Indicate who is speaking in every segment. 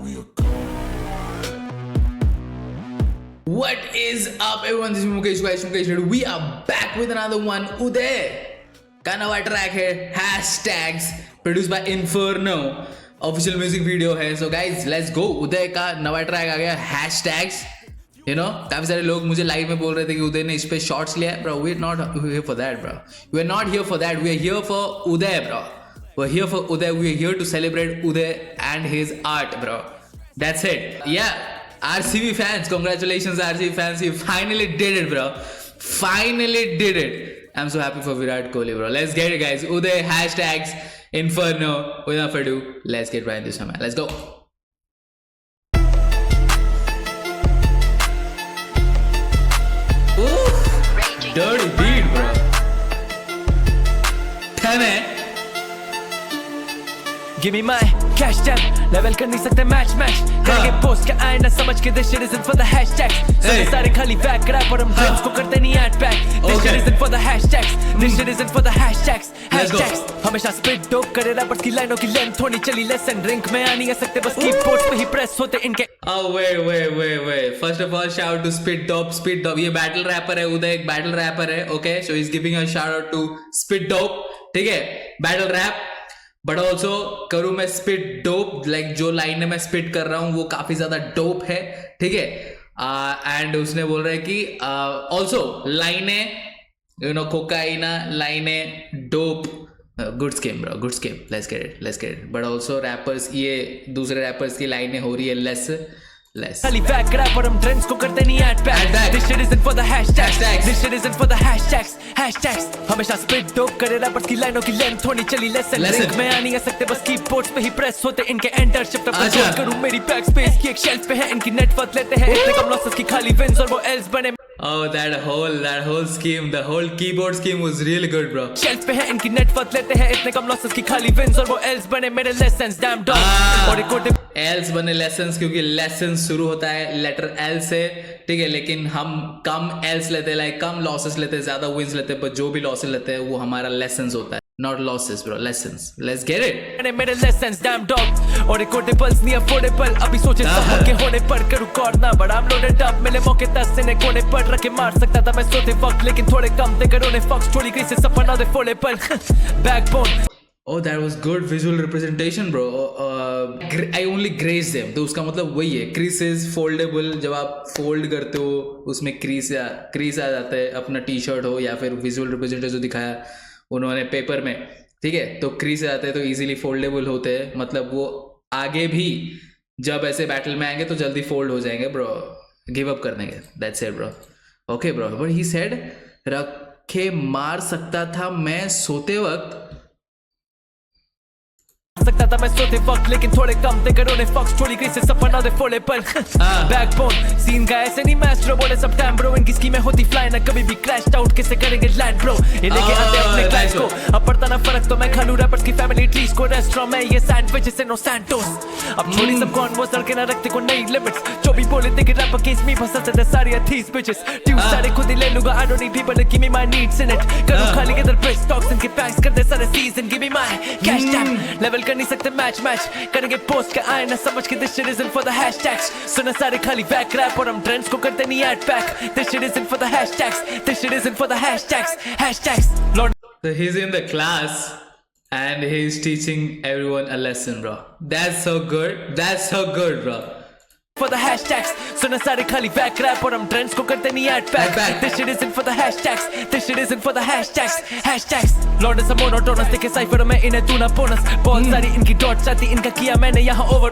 Speaker 1: What is up, everyone? This is Mukesh Reddy. We are back with another one. उदय का नवा track है hashtags produced by Inferno. Official music video है. So guys let's go. उदय का नवा track आ गया hashtags. You know, काफी सारे लोग मुझे लाइव में बोल रहे थे कि उदय ने इस पे शॉर्ट्स लिया है. Bro, we're not here for that, bro. We're not here for that. We're here for Uday, bro. We're here for Uday. We're here to celebrate Uday and his art, bro. That's it. Yeah. RCB fans, congratulations RCB fans, you finally did it, bro. Finally did it. I'm so happy for Virat Kohli, bro. Let's get it, guys. Uday hashtags Inferno. Without further ado, let's get right into this, man. Let's go. Ooh, dirty beat, bro. 10 है.
Speaker 2: Give me my cash tag, level कर नहीं सकते match करेंगे post का आए ना समझ के this shit isn't for the hashtags. सुने सारे खाली back rap और हम friends को करते नहीं add back. This shit isn't for the hashtags. This shit isn't for the hashtags. Hashtags हमेशा spit dope करे rappers की लाइनों की length थोड़ी चली lesson drink में आ नहीं सकते बस keyboards पे ही press होते इनके.
Speaker 1: Oh wait. First of all, shout out to Spit Dope. ये battle rapper है. उदय एक battle rapper है. Okay, so he's giving a shout out to Spit Dope. ठीक है, battle rap. बट ऑल्सो करूँ मैं स्पिट डोप, लाइक जो line मैं स्पिट कर रहा हूँ वो काफी ज्यादा डोप है. ठीक है, एंड उसने बोल रहा है कि ऑल्सो लाइने यू नो कोकाइना लाइने dope. Good scheme bro, good scheme. Let's get it. But also rappers, ये दूसरे रैपर्स की लाइनें हो रही है लेस.
Speaker 2: खाली back rap और हम trends को करते नहीं add back. This shit isn't for the hashtags. This shit isn't for the hashtags. Hashtags हमेशा spit dope करे rappers की लाइनों की length थोड़ी चली lesson. Link में आ नहीं सकते बस keyboards पे ही press होते इनके enter shift up control करूँ मेरी backspace की एक shelf पे है इनकी net worth लेते हैं इतने कम losses की खाली wins और वो else बने.
Speaker 1: Oh, that whole scheme, the whole keyboard scheme was really good, bro.
Speaker 2: Shelf पे है इनकी net worth लेते हैं इतने कम losses की खाली wins और वो else बने मेरे lessons. Damn dog. और एक कोटे
Speaker 1: L's बने lessons, क्योंकि lessons शुरू होता है letter L से. ठीक है, लेकिन हम कम L's लेते हैं, लाइक कम losses लेते हैं, ज्यादा wins लेते हैं, पर जो भी losses लेते हैं वो हमारा lessons होता है. Not losses, bro. Lessons. Let's get it.
Speaker 2: मेरे lessons, damn dog. और एक कोटे पल्स नहीं affordable. अभी सोचे सब के होने पर करूँ करना, but I'm loaded up. मिले मौके 10 ने कोने पर रखे मार सकता था मैं सोते वक्त, लेकिन थोड़े कम थे करोने फक्स थोड़ी क्रीज से सपना दे फोड़े पर. Backbone.
Speaker 1: Oh, that was good visual representation, bro. I only grazed them. तो उसका मतलब वही है, creases foldable. जब आप fold करते हो उसमें crease आ जाता है. अपना टी-शर्ट हो या फिर visual representation जो दिखाया उन्होंने पेपर में, ठीक है, तो क्रीज आते हैं तो इजीली फोल्डेबल होते हैं. मतलब वो आगे भी जब ऐसे बैटल में आएंगे तो जल्दी फोल्ड हो जाएंगे ब्रो. गिव अप कर देंगे. That's it bro. Okay bro. But he said रखे मार सकता था मैं सोते वक्त
Speaker 2: सकता था मैं सोते वक्त, लेकिन थोड़े कम थे करोने फक्स थोड़ी क्रीज से सपना दे फोड़े पर. बैकबोन सीन का ऐसे नहीं मैस्ट्रो बोले सब टाइम ब्रो. इनकी स्कीमें होती फ्लाई ना कभी भी क्रैश आउट कैसे करेंगे लैंड ब्रो. ये लेके आते अपने क्लास को अब पड़ता ना फर्क तो मैं खा लूं रैपर्स की फैमिली ट्रीज को. रेस्टोरेंट में ये सैंडविच से नो सैंटोस. अब छोड़ी सब कौन वो सड़के ना रखते को नई लिमिट्स. जो भी बोले थे कि रैपर केस में फंसते थे सारी थीस बिचेस. ट्यूब सारे खुद ही ले लूंगा. I don't need people to give me my needs in it. करूं खाली के इधर प्रेस टॉक्स इनके पैक्स कर दे सारे season. Give me my cash tag, level कर नहीं सकते मैच करेंगे पोस्ट का आए ना समझ के this shit isn't for the hashtags. सुने सारे खाली back rap और हम trends को करते नहीं add back. This shit isn't for the hashtags. This shit isn't for the hashtags. Hashtags. Lord.
Speaker 1: So he's in the class and he's teaching everyone a lesson, bro. That's so good, bro.
Speaker 2: For the hashtags. सुने सारे खाली back rap और हम trends को करते नहीं add back. This shit isn't for the hashtags. This shit isn't for the hashtags. Hashtags. Lord is a monotonous देखे cipher में इन्हें तू ना बोनस. बहुत सारी इनकी डॉट्स आती इनका किया मैंने यहाँ over.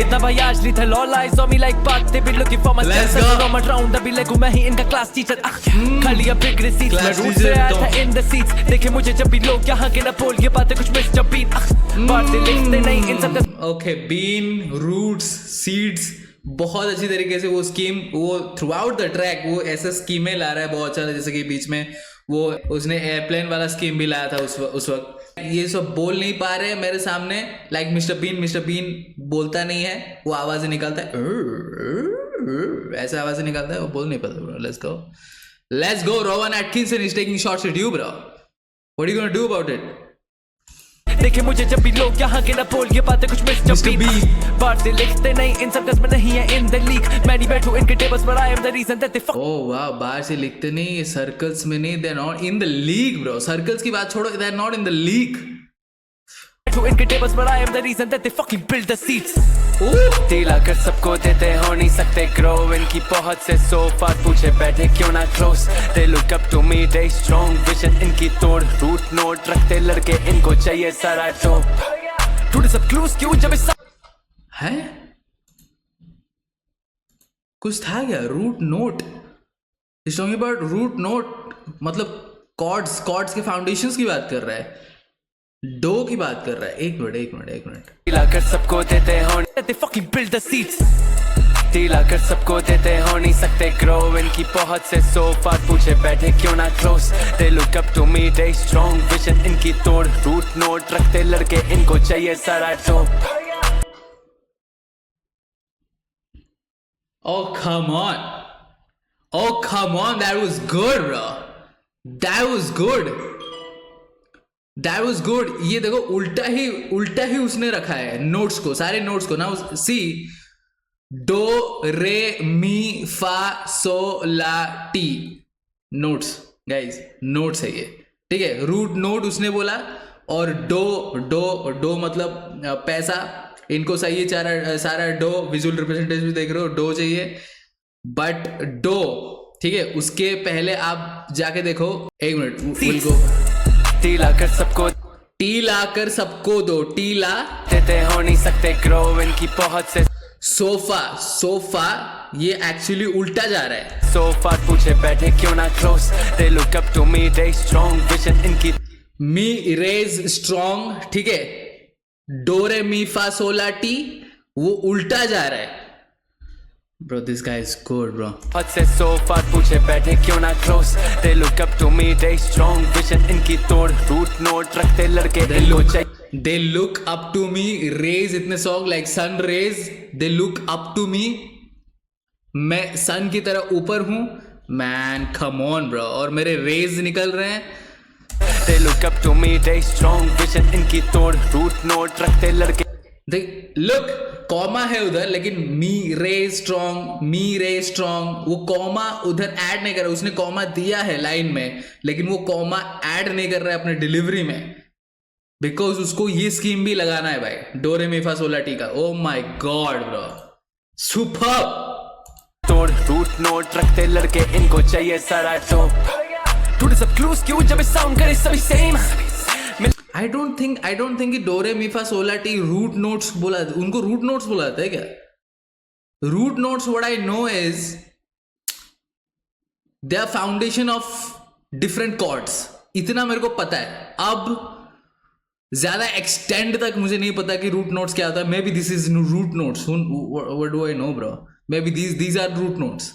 Speaker 2: इतना भाई आज ली था all eyes on me like back. They be looking for my steps. I know my round अभी लगूं मैं ही इनका class teacher. खाली अब big receipts. मैं रूट से आया था in the seats. देखे मुझे जब भी लोग यहाँ के ना बोल ये बातें कुछ मिस जब बीन. बातें लिखते नहीं इन सब.
Speaker 1: Okay, bean, roots, seeds. बहुत अच्छी तरीके से वो स्कीम, वो थ्रू आउट द ट्रैक वो ऐसा स्कीमें ला रहा है बहुत अच्छा. जैसे कि बीच में वो उसने एयरप्लेन वाला स्कीम भी लाया था उस वक्त. ये सब बोल नहीं पा रहे मेरे सामने. लाइक मिस्टर बीन बोलता नहीं है, वो आवाज निकालता है, ऐसा आवाज निकालता है, वो बोल नहीं पाता bro. Let's go. Rowan Atkinson is taking shots at you bro. What are you gonna do about it?
Speaker 2: देखे मुझे जब भी लोग यहाँ के ना बोल ये बातें कुछ मिस्टर बीट बाहर से लिखते नहीं इन सर्कल्स में नहीं है इन द लीग मैं नहीं बैठूं इनके टेबल्स पर I am the reason that they fuck
Speaker 1: oh वाह, बाहर से लिखते नहीं, सर्कल्स में नहीं, they are not in the league bro. Circles की बात छोड़ो, they are not in the league.
Speaker 2: बैठूं इनके टेबल्स पर I am the reason that they fucking build the seats दिला कर सबको देते हो नहीं सकते ग्रो इनकी बहुत से सो फार पूछे बैठे क्यों ना close they look up to me they strong vision इनकी तोड़ रूट नोट रखते लड़के इनको चाहिए सारा टॉप थोड़े सब क्लूज क्यों जब इस
Speaker 1: है कुछ था क्या? Root note, is talking about root note, मतलब कॉर्ड्स के फाउंडेशंस की बात कर रहा है, डो की बात कर रहा है। एक मिनट
Speaker 2: दिलाकर सबको देते हो they fucking build the seats दिलाकर सबको देते हो नहीं सकते ग्रो इनकी बहुत से सो फार पूछे बैठे क्यों ना close they look up to me they strong vision इनकी तोड़ रूट नोट रखते लड़के इनको चाहिए सारा top
Speaker 1: Oh come on, that was good bro, that was good। ये देखो उल्टा ही उसने रखा है नोट्स को, सारे नोट्स को ना। सी डो रे मी फा सो ला टी, नोट्स गाइस, नोट्स है ये, ठीक है। रूट नोट उसने बोला, और डो मतलब पैसा, इनको चाहिए सारा डो, विजुअल रिप्रेजेंटेशन देख रहे हो, डो चाहिए, बट डो, ठीक है। उसके पहले आप जाके देखो, एक मिनट, टी लाकर सबको दो, टी ला
Speaker 2: देते हो नहीं सकते ग्रो इनकी बहुत से
Speaker 1: सोफा ये एक्चुअली उल्टा जा रहा है।
Speaker 2: सोफा पूछे बैठे क्यों ना close they look up to me they strong vision इनकी
Speaker 1: मी इरेज स्ट्रॉन्ग, ठीक है। डोरे मी फा सोला टी वो उल्टा जा रहा है। Bro, this guy is good, bro.
Speaker 2: हद से सोफा पूछे बैठे क्यों ना close they look up to me they strong vision इनकी तोड़ रूट नोट रखते लड़के
Speaker 1: they look up to me, rays इतने song like sun rays, they look up to me, मैं सन की तरह ऊपर हूं, मैन come on bro, और मेरे रेज निकल रहे हैं।
Speaker 2: they look up to me they strong vision इनकी तोड़ रूट नोट रखते लड़के
Speaker 1: देख लुक, कॉमा है उधर, लेकिन मी रे स्ट्रॉन्ग, वो कॉमा उधर ऐड नहीं कर रहा। उसने कॉमा दिया है लाइन में, लेकिन वो कॉमा ऐड नहीं कर रहा है अपने डिलीवरी में, बिकॉज उसको ये स्कीम भी लगाना है भाई, डोरे मेफा सोला टी का। Oh my God bro, super.
Speaker 2: तोड़ रूट नोट रखते लड़के इनको चाहिए सारा टॉप थोड़े सब क्लूज क्यों जब साउंड करे सभी सेम।
Speaker 1: I don't think कि डोरे मीफा सोला टी रूट नोट्स बोला, उनको रूट नोट्स बोला जाता है क्या? Root notes what I know is they are foundation of different chords, इतना मेरे को पता है। अब ज्यादा एक्सटेंड तक मुझे नहीं पता कि रूट नोट्स क्या होता है। Maybe this is root notes, what do I know bro, maybe these are root notes,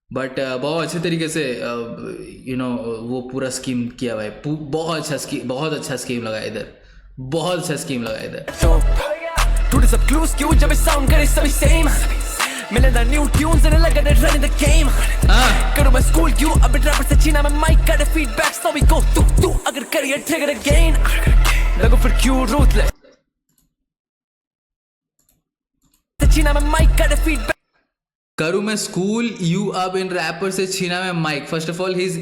Speaker 1: but बहुत अच्छे तरीके से वो पूरा स्कीम किया भाई, बहुत अच्छा स्कीम लगा इधर, बहुत अच्छा स्कीम लगा इधर।
Speaker 2: थोड़े सब क्लूज क्यों जब साउंड करे सभी सेम, मिले द न्यू ट्यून्स एंड लगा the run in the game. करूं मैं स्कूल क्यों अब रैपर से चीना में माइक का फीडबैक, सो वी गो तू अगर करियर ट्रिगर अगेन लगो फिर क्यों रूथलेस चीना में माइक का फीडबैक।
Speaker 1: करूं मैं स्कूल, यू अब इन रैपर से छीना में mic. First of all he is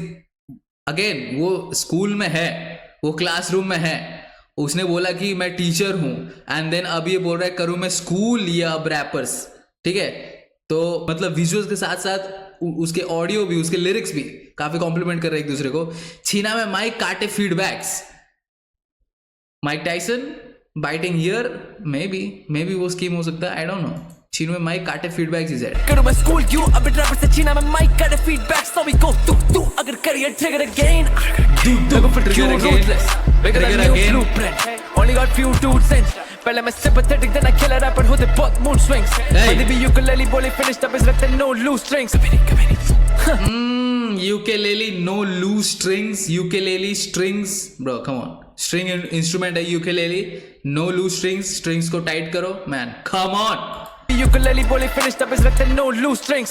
Speaker 1: again, वो स्कूल में है, वो क्लासरूम में है, उसने बोला कि मैं टीचर हूं, एंड देन अब ये बोल रहा है करूं मैं स्कूल या अब रैपर्स, ठीक है। तो मतलब विजुअल्स के साथ साथ उसके ऑडियो भी, उसके लिरिक्स भी काफी कॉम्प्लीमेंट कर रहे एक दूसरे को। छीना में माइक काटे feedbacks, Mike Tyson biting year, may be वो स्कीम हो सकता है, आई डोंट नो। छीनो में माइक काटे फीडबैक्स इज इट।
Speaker 2: करूं मैं स्कूल क्यों अब रैपर से छीना में माइक काटे फीडबैक्स, सो वी गो तू अगर करियर ट्रिगर अगेन लगो फिर क्यों ruthless trigger again only got few dudes in पहले मैं sympathetic then I kill a rapper होते बहुत mood swings बंदी भी ukulele बोले finished up is रखते no loose strings
Speaker 1: ukulele no loose strings, ukulele strings bro, come on, string instrument है ukulele, no loose strings, strings को tight करो man, come on।
Speaker 2: ukulele बोले finished up is रखते no loose strings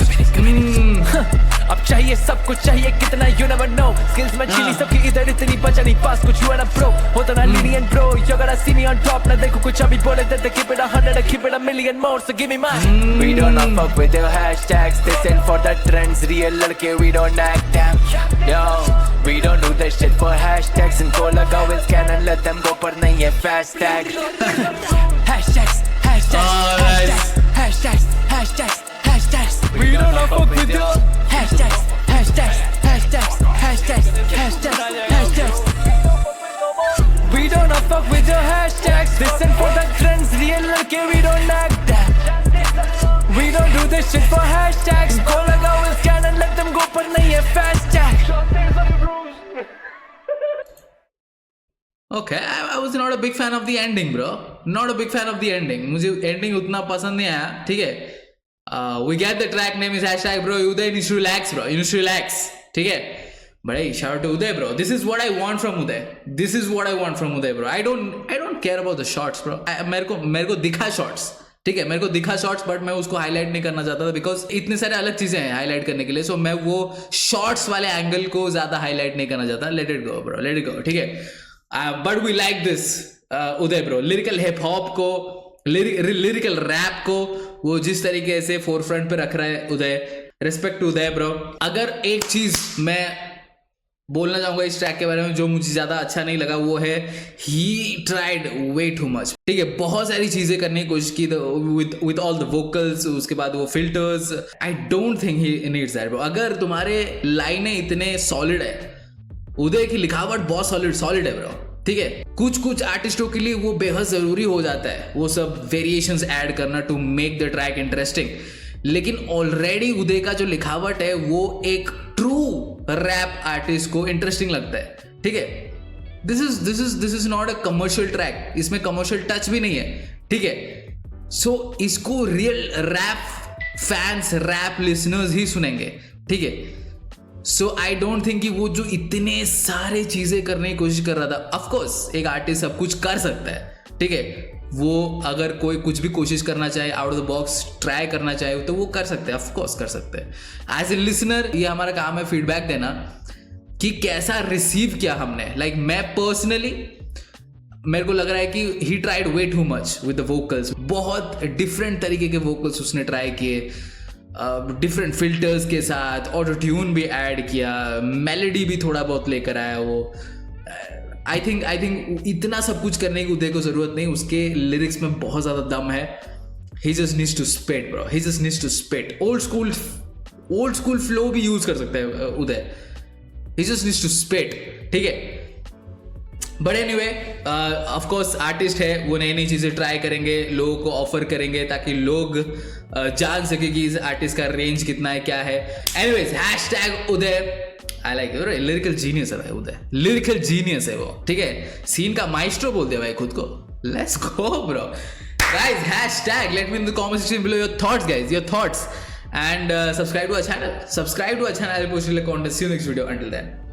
Speaker 2: अब चाहिए सब कुछ चाहिए कितना you never know skills में चीनी सबकी इधर इतनी बचा नहीं पास कुछ you and a pro होता ना lenient bro you gotta see me on top ना देखो कुछ अभी बोले देते keep it 100 keep it a million more so give me mine we don't not fuck with your hashtags they send for the trends real लड़के we don't act them yo we don't do that shit for hashtags and call a go and scan and let them go पर नहीं है fast tag hashtags we don't not fuck with your hashtags we don't not fuck with your hashtags listen for the trends real लड़के we don't act that we don't do this shit for hashtags call a go and scan and let them go पर नहीं है fast tag
Speaker 1: Okay, I was not a big fan of the ending, bro. Not a big fan of the ending. मुझे ending उतना पसंद नहीं आया, ठीक है? We get the track name is hashtag bro. Uday needs to relax, bro. You need to relax, ठीक है? But hey, shout out to Uday, bro. This is what I want from Uday. This is what I want from Uday, bro. I don't care about the shots, bro. मेरे को दिखा shots. ठीक है, मेरे को दिखा शॉर्ट्स बट मैं उसको हाईलाइट नहीं करना चाहता था बिकॉज इतने सारे अलग चीजें हैं हाईलाइट करने के लिए सो मैं वो शॉर्ट्स वाले एंगल को ज्यादा हाईलाइट नहीं करना चाहता let it go bro let it go ठीक है but we like this Uday bro lyrical hip hop को लिरिकल रैप को वो जिस तरीके से फोर फ्रंट पे रख रहा है उदय रिस्पेक्ट टू उदय ब्रो अगर एक चीज मैं बोलना चाहूंगा इस ट्रैक के बारे में जो मुझे ज्यादा अच्छा नहीं लगा वो है he tried way too much ठीक है बहुत सारी चीजें करने की कोशिश की विद ऑल द वोकल्स उसके बाद वो filters I don't think he needs that bro अगर तुम्हारे लाइनें इतने सॉलिड है उदय की लिखावट बहुत सॉलिड है ब्रो ठीक है कुछ आर्टिस्टों के लिए वो बेहद जरूरी हो जाता है वो सब वेरिएशंस ऐड करना to make the track interesting लेकिन ऑलरेडी उदय का जो लिखावट है वो एक ट्रू रैप आर्टिस्ट को इंटरेस्टिंग लगता है ठीक है this is not a commercial track इसमें कमर्शियल टच भी नहीं है ठीक है सो इसको real rap fans rap listeners ही सुनेंगे ठीक है सो आई डोंट थिंक कि वो जो इतने सारे चीजें करने की कोशिश कर रहा था ऑफ कोर्स एक आर्टिस्ट सब कुछ कर सकता है ठीक है वो अगर कोई कुछ भी कोशिश करना चाहे out of the box try करना चाहे तो वो कर सकते हैं ऑफ कोर्स कर सकते हैं एज ए लिसनर ये हमारा काम है फीडबैक देना कि कैसा रिसीव किया हमने लाइक मैं पर्सनली मेरे को लग रहा है कि he tried way too much with the vocals बहुत डिफरेंट तरीके के वोकल्स उसने ट्राई किए डिफरेंट फिल्टर्स के साथ ऑटो ट्यून भी ऐड किया मेलोडी भी थोड़ा बहुत लेकर आया वो आई थिंक इतना सब कुछ करने की उदय को जरूरत नहीं उसके लिरिक्स में बहुत ज्यादा दम है he just needs to spit bro he just needs to spit old school flow भी यूज कर सकता है Uday he just needs to spit ठीक है but anyway of course artist है वो नई नई चीजें ट्राई करेंगे लोगों को ऑफर करेंगे ताकि लोग जान सके कि इस आर्टिस्ट का रेंज कितना है क्या है anyways hashtag Uday I like lyrical genius है भाई उदय लिरिकल जीनियस है वो ठीक है सीन का माइस्ट्रो बोल दिया भाई खुद को let's go bro guys hashtag let me in the comment section below your thoughts guys your thoughts and subscribe to our channel. I will post content. See you next video. Until then.